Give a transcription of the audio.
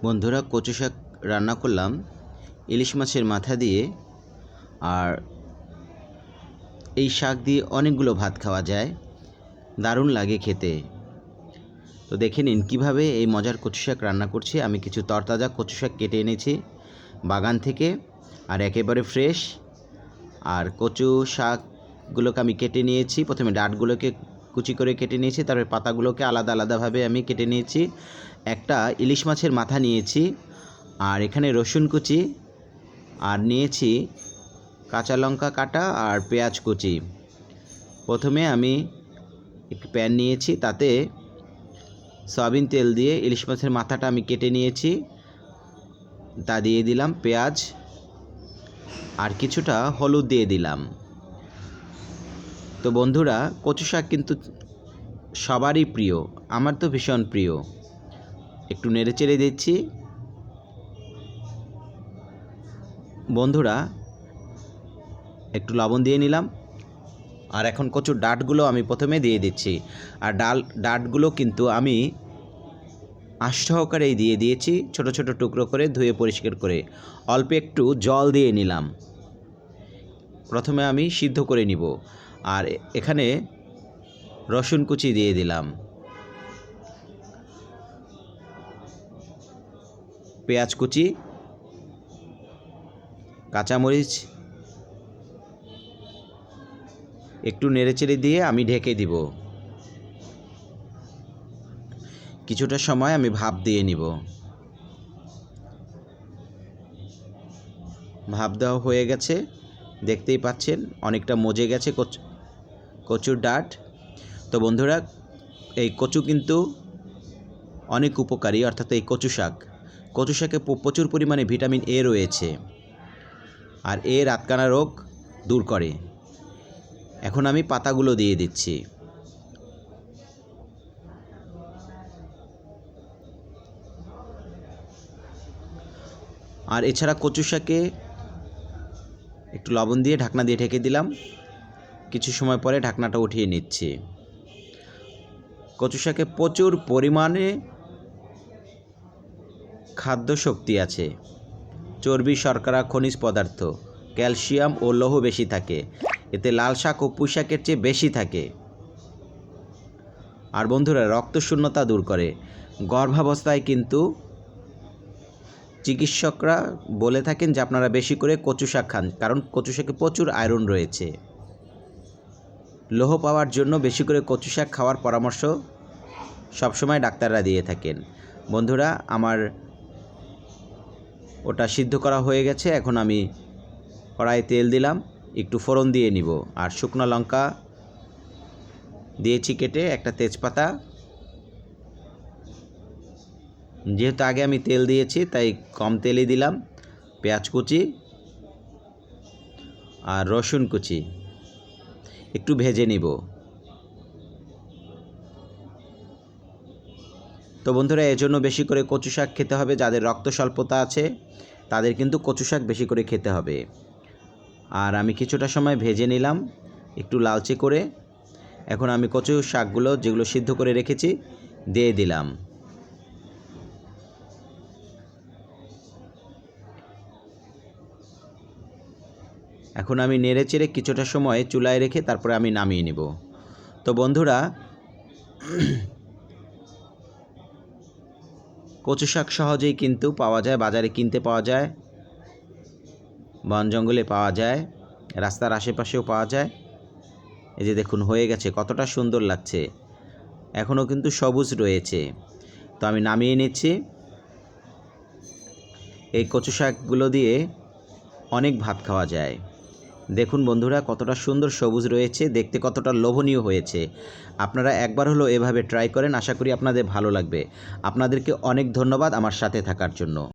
বন্ধুরা, কচু শাক রান্না করলাম ইলিশ মাছের মাথা দিয়ে। আর এই শাক দিয়ে অনেকগুলো ভাত খাওয়া যায়, দারুণ লাগে খেতে। তো দেখে নিন কীভাবে এই মজার কচু শাক রান্না করছি। আমি কিছু তরতাজা কচু শাক কেটে এনেছি বাগান থেকে, আর একেবারে ফ্রেশ। আর কচু শাকগুলোকে আমি কেটে নিয়েছি। প্রথমে ডাঁটগুলোকে কুচি করে কেটে নিয়েছি, তারপরে পাতাগুলোকে আলাদা আলাদাভাবে আমি কেটে নিয়েছি। একটা ইলিশ মাছের মাথা নিয়েছি, আর এখানে রসুন কুচি, আর নিয়েছি কাঁচা লঙ্কা কাটা আর পেঁয়াজ কুচি। প্রথমে আমি একটি প্যান নিয়েছি, তাতে সয়াবিন তেল দিয়ে ইলিশ মাছের মাথাটা আমি কেটে নিয়েছি, তা দিয়ে দিলাম পেঁয়াজ, আর কিছুটা হলুদ দিয়ে দিলাম। তো বন্ধুরা, কচু শাক কিন্তু সবারই প্রিয়, আমার তো ভীষণ প্রিয়। একটু নেড়ে চেড়ে দিচ্ছি। বন্ধুরা, একটু লবণ দিয়ে নিলাম। আর এখন কচুর ডাঁটগুলো আমি প্রথমে দিয়ে দিচ্ছি। আর ডাঁটগুলো কিন্তু আমি আঁশ সহকারেই দিয়ে দিয়েছি, ছোট ছোট টুকরো করে ধুয়ে পরিষ্কার করে। অল্প একটু জল দিয়ে নিলাম, প্রথমে আমি সিদ্ধ করে নিব। আর এখানে রসুন কুচি দিয়ে দিলাম, পেঁয়াজ কুচি, কাঁচামরিচ, একটু নেড়েচেড়ে দিয়ে আমি ঢেকে দিব। কিছুটা সময় আমি ভাপ দিয়ে নিব। ভাপ দেওয়া হয়ে গেছে, দেখতেই পাচ্ছেন অনেকটা মজে গেছে কচুর ডাঁট। তো বন্ধুরা, এই কচু কিন্তু অনেক উপকারী, অর্থাৎ এই কচু শাকে প্রচুর পরিমাণে ভিটামিন এ রয়েছে, আর এ রাতকানা রোগ দূর করে। এখন আমি পাতাগুলো দিয়ে দিচ্ছি। আর এছাড়া কচু শাকে একটু লবণ দিয়ে ঢাকনা দিয়ে ঢেকে দিলাম। কিছু সময় পরে ঢাকনাটা উঠিয়ে নিচ্ছি। কচু শাকে প্রচুর পরিমাণে খাদ্য শক্তি আছে, চর্বি, শর্করা, খনিজ পদার্থ, ক্যালসিয়াম ও লৌহ বেশি থাকে। এতে লাল শাক ও পুঁই শাকের চেয়ে বেশি থাকে। আর বন্ধুরা, রক্তশূন্যতা দূর করে। গর্ভাবস্থায় কিন্তু চিকিৎসকরা বলে থাকেন যে আপনারা বেশি করে কচু শাক খান, কারণ কচু শাকে প্রচুর আয়রন রয়েছে। লৌহ পাওয়ার জন্য বেশি করে কচু শাক খাওয়ার পরামর্শ সবসময় ডাক্তাররা দিয়ে থাকেন। বন্ধুরা, আমার ওটা সিদ্ধ করা হয়ে গেছে। এখন আমি কড়াইয়ে তেল দিলাম, একটু ফোড়ন দিয়ে নিব। আর শুকনো লঙ্কা দিয়েছি কেটে, একটা তেজপাতা। যেহেতু আগে আমি তেল দিয়েছি তাই কম তেলই দিলাম। পেঁয়াজ কুচি আর রসুন কুচি একটু ভেজে নিব। তো বন্ধুরা, এজন্য বেশি করে কচু শাক খেতে হবে। যাদের রক্ত স্বল্পতা আছে তাদের কিন্তু কচু শাক বেশি করে খেতে হবে। আর আমি কিছুটা সময় ভেজে নিলাম একটু লালচে করে। এখন আমি কচু শাকগুলো যেগুলো সিদ্ধ করে রেখেছি দিয়ে দিলাম। এখন আমি নেড়ে চেড়ে কিছুটা সময় চুলায় রেখে তারপরে আমি নামিয়ে নিব। তো বন্ধুরা, কচু শাক সহজেই কিন্তু পাওয়া যায়, বাজারে কিনতে পাওয়া যায়, বন জঙ্গলে পাওয়া যায়, রাস্তার আশেপাশেও পাওয়া যায়। এই যে দেখুন, হয়ে গেছে, কতটা সুন্দর লাগছে। এখনও কিন্তু সবুজ রয়েছে। তো আমি নামিয়ে নিচ্ছি। এই কচু শাকগুলো দিয়ে অনেক ভাত খাওয়া যায়। দেখুন বন্ধুরা, কতটা সুন্দর সবুজ রয়েছে, দেখতে কতটা লোভনীয় হয়েছে। আপনারা একবার হলো এভাবে ট্রাই করেন, আশা করি আপনাদের ভালো লাগবে। আপনাদেরকে অনেক ধন্যবাদ আমার সাথে থাকার জন্য।